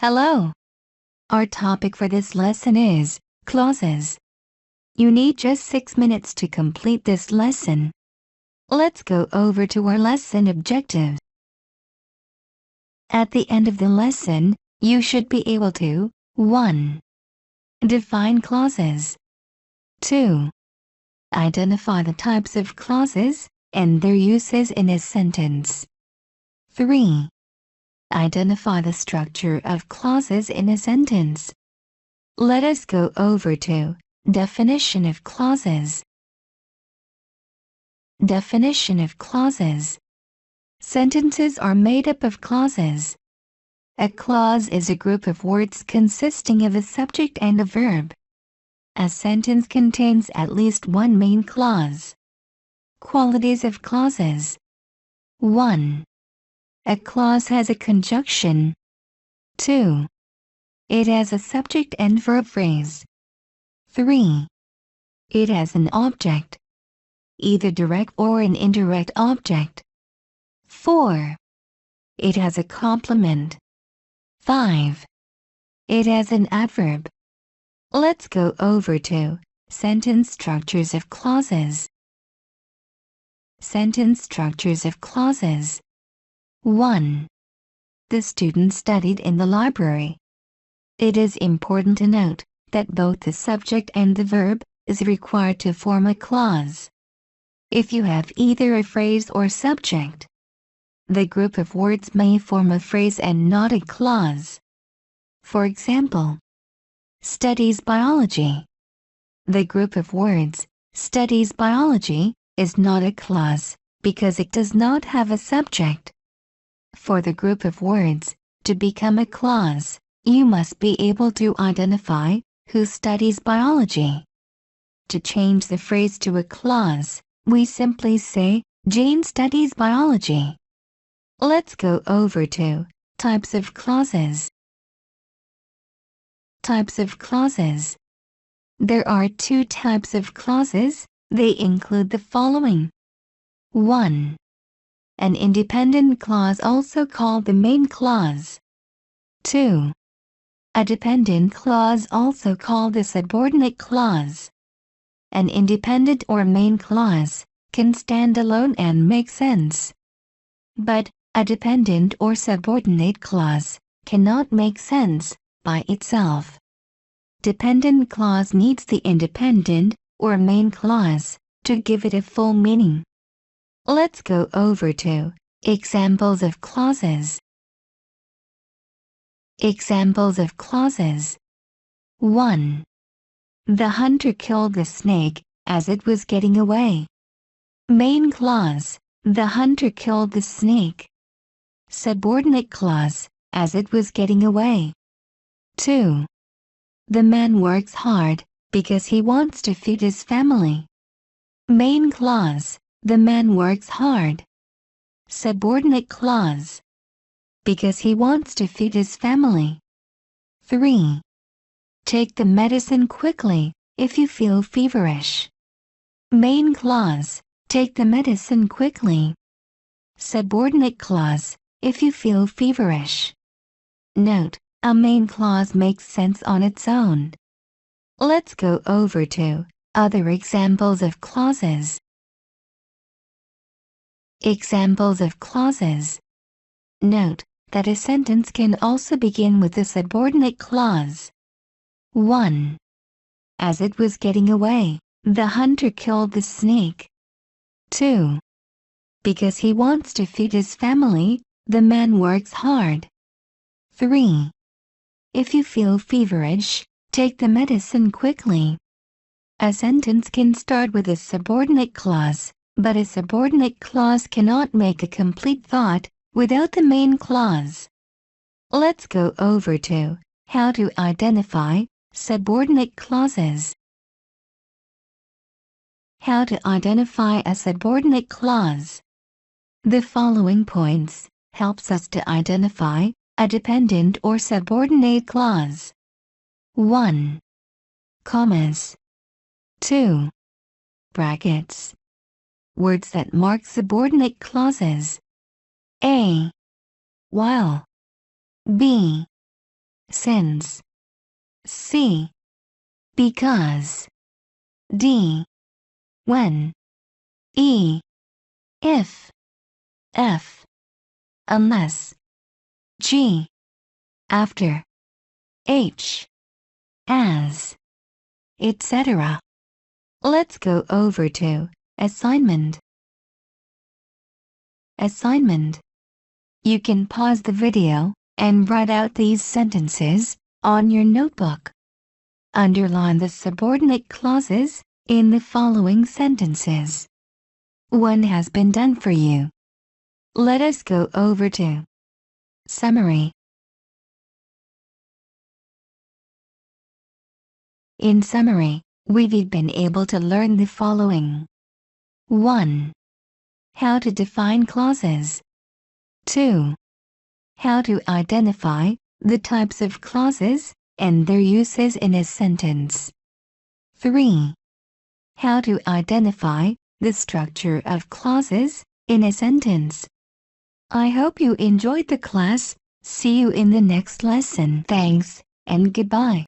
Hello. Our topic for this lesson is clauses. You need just 6 minutes to complete this lesson. Let's go over to our lesson objectives. At the end of the lesson, you should be able to 1. Define clauses. 2. Identify the types of clauses and their uses in a sentence. 3. Identify the structure of clauses in a sentence. Let us go over to definition of clauses. Definition of clauses. Sentences are made up of clauses. A clause is a group of words consisting of a subject and a verb. A sentence contains at least one main clause. Qualities of clauses. 1. A clause has a conjunction. 2. It has a subject and verb phrase. 3. It has an object, either direct or an indirect object. 4. It has a complement. 5. It has an adverb. Let's go over to sentence structures of clauses. Sentence structures of clauses. 1. The student studied in the library. It is important to note that both the subject and the verb is required to form a clause. If you have either a phrase or subject, the group of words may form a phrase and not a clause. For example, studies biology. The group of words studies biology is not a clause because it does not have a subject. For the group of words to become a clause, you must be able to identify who studies biology. To change the phrase to a clause, we simply say, Jane studies biology. Let's go over to types of clauses. Types of clauses. There are 2 types of clauses. They include the following. 1. An independent clause, also called the main clause. 2. A dependent clause, also called the subordinate clause. An independent or main clause can stand alone and make sense. But a dependent or subordinate clause cannot make sense by itself. Dependent clause needs the independent or main clause to give it a full meaning. Let's go over to examples of clauses. Examples of clauses. 1. The hunter killed the snake as it was getting away. Main clause, the hunter killed the snake. Subordinate clause, as it was getting away. 2. The man works hard because he wants to feed his family. Main clause, the man works hard. Subordinate clause, because he wants to feed his family. 3. Take the medicine quickly if you feel feverish. Main clause, take the medicine quickly. Subordinate clause, if you feel feverish. Note, a main clause makes sense on its own. Let's go over to other examples of clauses. Examples of clauses. Note that a sentence can also begin with a subordinate clause. 1. As it was getting away, the hunter killed the snake. 2. Because he wants to feed his family, the man works hard. 3. If you feel feverish, take the medicine quickly. A sentence can start with a subordinate clause, but a subordinate clause cannot make a complete thought without the main clause. Let's go over to how to identify subordinate clauses. How to identify a subordinate clause. The following points helps us to identify a dependent or subordinate clause. 1. Commas. 2. Brackets. Words that mark subordinate clauses. A. While. B. since. C. Because. D. When. E. If. F. Unless. G. After. H. As. Etc. Let's go over to assignment. Assignment. You can pause the video and write out these sentences on your notebook. Underline the subordinate clauses in the following sentences. One has been done for you. Let us go over to summary. In summary, we've been able to learn the following. 1. How to define clauses. 2. How to identify the types of clauses and their uses in a sentence. 3. How to identify the structure of clauses in a sentence. I hope you enjoyed the class. See you in the next lesson. Thanks, and goodbye.